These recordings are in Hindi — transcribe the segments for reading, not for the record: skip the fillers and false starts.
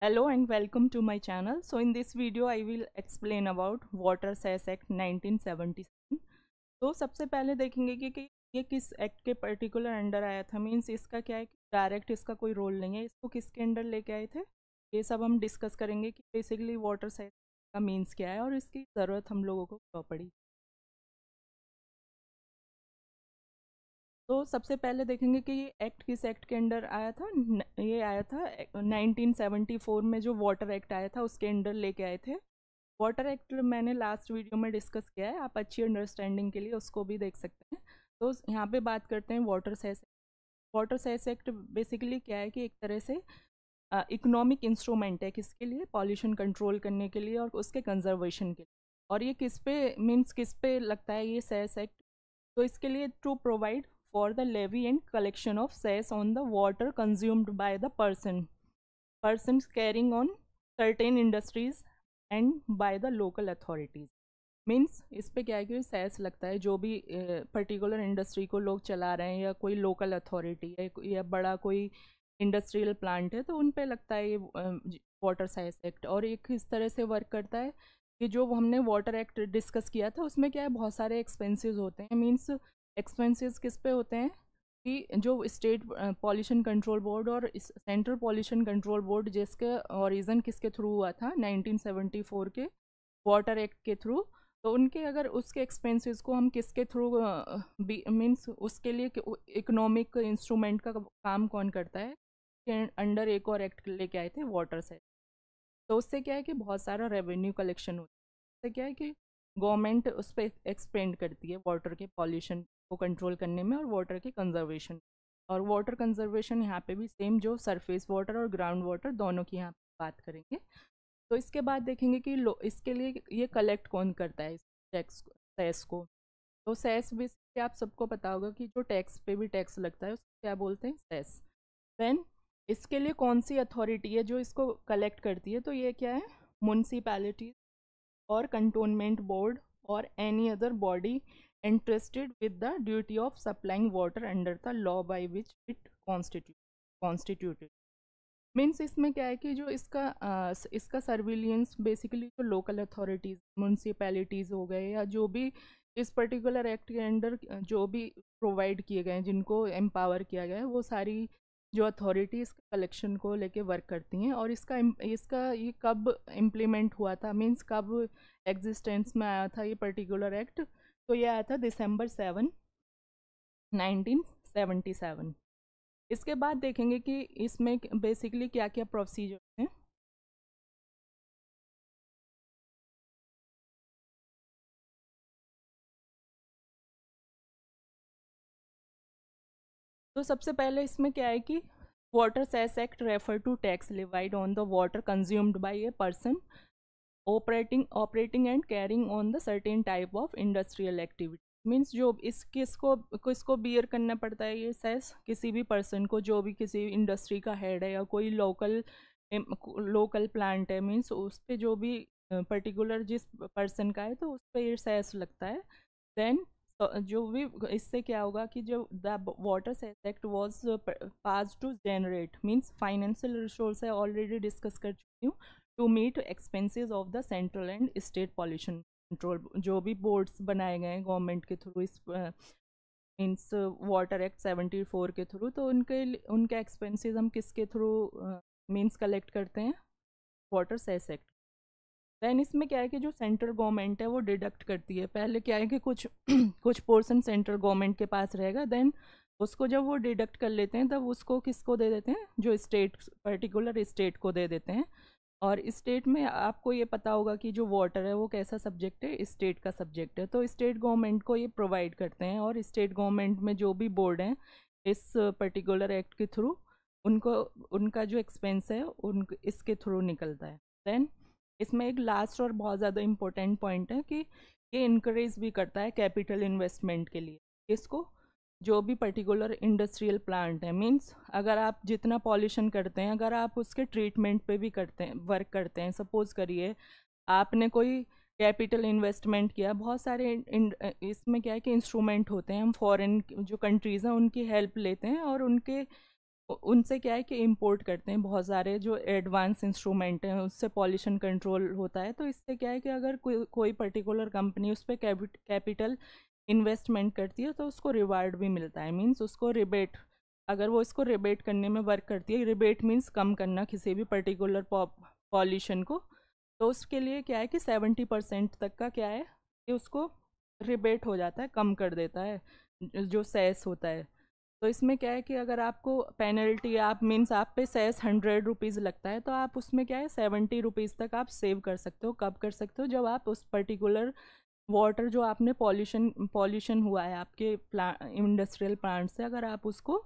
Hello and welcome to my channel. So in this video I will explain about Water Cess Act 1977. तो सबसे पहले देखेंगे कि ये किस एक्ट के पर्टिकुलर अंडर आया था। मीन्स इसका क्या है कि डायरेक्ट इसका कोई रोल नहीं है, इसको किसके अंडर लेके आए थे ये सब हम डिस्कस करेंगे कि बेसिकली वाटर सेस का मीन्स क्या है और इसकी ज़रूरत हम लोगों को क्यों पड़ी। तो सबसे पहले देखेंगे कि ये एक्ट किस एक्ट के अंडर आया था। ये आया था 1974 में जो वाटर एक्ट आया था उसके अंडर लेके आए थे। वाटर एक्ट मैंने लास्ट वीडियो में डिस्कस किया है, आप अच्छी अंडरस्टैंडिंग के लिए उसको भी देख सकते हैं। तो यहाँ पे बात करते हैं water cess. Water cess act basically क्या है कि एक तरह से इकोनॉमिक इंस्ट्रूमेंट है, किसके लिए? पॉल्यूशन कंट्रोल करने के लिए और उसके कंजर्वेशन के लिए। और ये किस पे मीन्स किस पे लगता है ये सेस एक्ट? तो इसके लिए to provide for the levy and collection of cess on the water consumed by the persons carrying on certain industries and by the local authorities. Means इस पे क्या है कि सेस लगता है जो भी पर्टिकुलर इंडस्ट्री को लोग चला रहे हैं या कोई लोकल अथॉरिटी है या बड़ा कोई इंडस्ट्रियल प्लांट है तो उन पे लगता है ये वाटर सेस एक्ट। और एक इस तरह से वर्क करता है कि जो हमने वाटर एक्ट डिस्कस किया था उसमें क्या है बहुत सारे एक्सपेंसेस होते हैं। मीन्स एक्सपेंसेस किस पे होते हैं कि जो स्टेट पॉल्यूशन कंट्रोल बोर्ड और सेंट्रल पॉल्यूशन कंट्रोल बोर्ड जिसके ओरिजिन किसके थ्रू हुआ था 1974 के वाटर एक्ट के थ्रू, तो उनके अगर उसके एक्सपेंसेस को हम किसके थ्रू मीन्स उसके लिए इकोनॉमिक इंस्ट्रूमेंट का काम कौन करता है कि अंडर एक और एक्ट लेके आए थे वाटर से। तो उससे क्या है कि बहुत सारा रेवेन्यू कलेक्शन होता है। उससे क्या है कि गवर्नमेंट उस पर एक्सपेंड करती है वाटर के पॉल्यूशन को कंट्रोल करने में और वाटर के कंजर्वेशन। और वाटर कंजर्वेशन यहाँ पे भी सेम जो सरफेस वाटर और ग्राउंड वाटर दोनों की यहाँ पे बात करेंगे। तो इसके बाद देखेंगे कि इसके लिए ये कलेक्ट कौन करता है इस टैक्स सेस को। तो सेस बेसिकली आप सबको पता होगा कि जो टैक्स पे भी टैक्स लगता है उसको क्या बोलते हैं? सेस। देन इसके लिए कौन सी अथॉरिटी है जो इसको कलेक्ट करती है? तो ये क्या है? म्यूनसिपैलिटीज और कंटोनमेंट बोर्ड और any other body interested with the duty of supplying water under the law by which it constituted. Means इसमें क्या है कि जो इसका सर्विलियंस बेसिकली जो लोकल अथॉरिटीज़ म्यूनसिपैलिटीज़ हो गए या जो भी इस पर्टिकुलर एक्ट के अंडर जो भी प्रोवाइड किए गए हैं जिनको एम्पावर किया गया है वो सारी जो अथॉरिटी इसका कलेक्शन को लेके वर्क करती हैं। और इसका ये कब इम्प्लीमेंट हुआ था, मीन्स कब एग्जिस्टेंस में आया था ये पर्टिकुलर एक्ट? तो ये आया था December 7, 1977। इसके बाद देखेंगे कि इसमें बेसिकली क्या क्या प्रोसीजर हैं। तो सबसे पहले इसमें क्या है कि water cess act refer to tax levied on the water consumed by a person operating and carrying on the certain type of industrial activity. Means जो इस किसको बियर करना पड़ता है ये सेस? किसी भी पर्सन को जो भी किसी इंडस्ट्री का हेड है या कोई लोकल प्लांट है, मीन्स उस पर जो भी पर्टिकुलर जिस पर्सन का है तो उस पर ये सेस लगता है। देन जो भी इससे क्या होगा कि जो the water cess act was pass to generate means financial resource है, ऑलरेडी डिस्कस कर चुकी हूँ, to meet expenses of the central and state pollution control. जो भी बोर्ड्स बनाए गए हैं गवर्नमेंट के थ्रू इस मीन्स वाटर एक्ट 74 के थ्रू, तो उनके एक्सपेंसेस हम किसके थ्रू मीन्स कलेक्ट करते हैं? Water cess act. देन इसमें क्या है कि जो सेंट्रल गवर्नमेंट है वो डिडक्ट करती है। पहले क्या है कि कुछ कुछ पोर्शन सेंट्रल गवर्नमेंट के पास रहेगा, देन उसको जब वो डिडक्ट कर लेते हैं तब उसको किसको दे देते हैं? जो स्टेट पर्टिकुलर स्टेट को दे देते हैं। और स्टेट में आपको ये पता होगा कि जो वाटर है वो कैसा सब्जेक्ट है? स्टेट का सब्जेक्ट है। तो स्टेट गवर्नमेंट को ये प्रोवाइड करते हैं और स्टेट गवर्नमेंट में जो भी बोर्ड हैं इस पर्टिकुलर एक्ट के थ्रू उनको उनका जो एक्सपेंस है उन इसके थ्रू निकलता है। देन इसमें एक लास्ट और बहुत ज़्यादा इम्पोर्टेंट पॉइंट है कि ये इनक्रेज भी करता है कैपिटल इन्वेस्टमेंट के लिए। इसको जो भी पर्टिकुलर इंडस्ट्रियल प्लांट है, मींस अगर आप जितना पॉल्यूशन करते हैं अगर आप उसके ट्रीटमेंट पे भी करते हैं वर्क करते हैं, सपोज करिए आपने कोई कैपिटल इन्वेस्टमेंट किया, बहुत सारे इसमें क्या है कि इंस्ट्रूमेंट होते हैं, हम फॉरेन जो कंट्रीज़ हैं उनकी हेल्प लेते हैं और उनसे क्या है कि इंपोर्ट करते हैं बहुत सारे जो एडवांस इंस्ट्रूमेंट हैं, उससे पॉल्यूशन कंट्रोल होता है। तो इससे क्या है कि अगर कोई पर्टिकुलर कंपनी उस पर कैपिटल इन्वेस्टमेंट करती है तो उसको रिवार्ड भी मिलता है, मीन्स उसको रिबेट, अगर वो इसको रिबेट करने में वर्क करती है, रिबेट मीन्स कम करना किसी भी पर्टिकुलर पॉल्यूशन को, तो उसके लिए क्या है कि 70% तक का क्या है कि उसको रिबेट हो जाता है, कम कर देता है जो सेस होता है। तो इसमें क्या है कि अगर आपको पेनल्टी, आप मीन्स आप पे सेस 100 रुपीज़ लगता है, तो आप उसमें क्या है 70 रुपीज़ तक आप सेव कर सकते हो। कब कर सकते हो? जब आप उस पर्टिकुलर वाटर जो आपने पॉल्यूशन पॉल्यूशन हुआ है आपके इंडस्ट्रियल प्लांट से, अगर आप उसको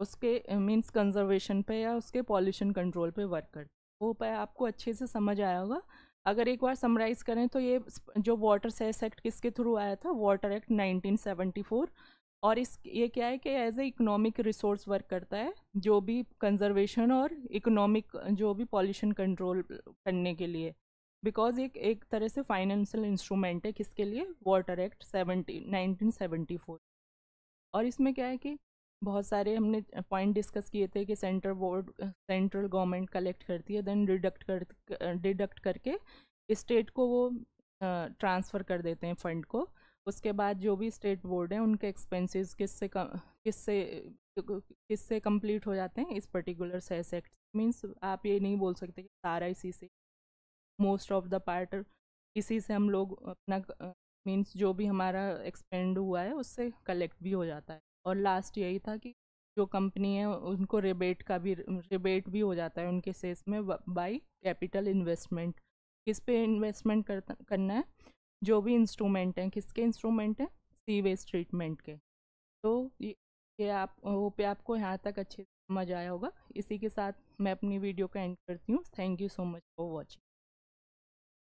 उसके मीन्स कंजर्वेशन पे या उसके पॉल्यूशन कंट्रोल पे वर्क करते, वो पे आपको अच्छे से समझ आया होगा। अगर एक बार समराइज करें तो ये जो वाटर सेस एक्ट किसके थ्रू आया था? Water act 1974। और इस ये क्या है कि as a economic resource work करता है, जो भी कंजर्वेशन और इकोनॉमिक जो भी पॉल्यूशन कंट्रोल करने के लिए, बिकॉज एक तरह से फाइनेंशियल इंस्ट्रूमेंट है किसके लिए? Water act 1974। और इसमें क्या है कि बहुत सारे हमने पॉइंट डिस्कस किए थे कि सेंट्रल गवर्नमेंट कलेक्ट करती है, देन डिडक्ट करके स्टेट को वो ट्रांसफ़र कर देते हैं फंड को। उसके बाद जो भी स्टेट बोर्ड है उनके एक्सपेंसेस किससे किससे कंप्लीट हो जाते हैं? इस पर्टिकुलर सेस एक्ट। मीन्स आप ये नहीं बोल सकते कि सारा इसी से, मोस्ट ऑफ द पार्ट इसी से हम लोग अपना मीन्स जो भी हमारा एक्सपेंड हुआ है उससे कलेक्ट भी हो जाता है। और लास्ट यही था कि जो कंपनी है उनको रिबेट भी हो जाता है उनके सेल्स में बाय कैपिटल इन्वेस्टमेंट। किस पे इन्वेस्टमेंट करना है? जो भी इंस्ट्रूमेंट हैं, किसके इंस्ट्रूमेंट हैं? सी वेस्ट ट्रीटमेंट के। तो ये आप वो पे आपको यहाँ तक अच्छे से समझ आया होगा। इसी के साथ मैं अपनी वीडियो का एंड करती हूँ। Thank you so much for watching.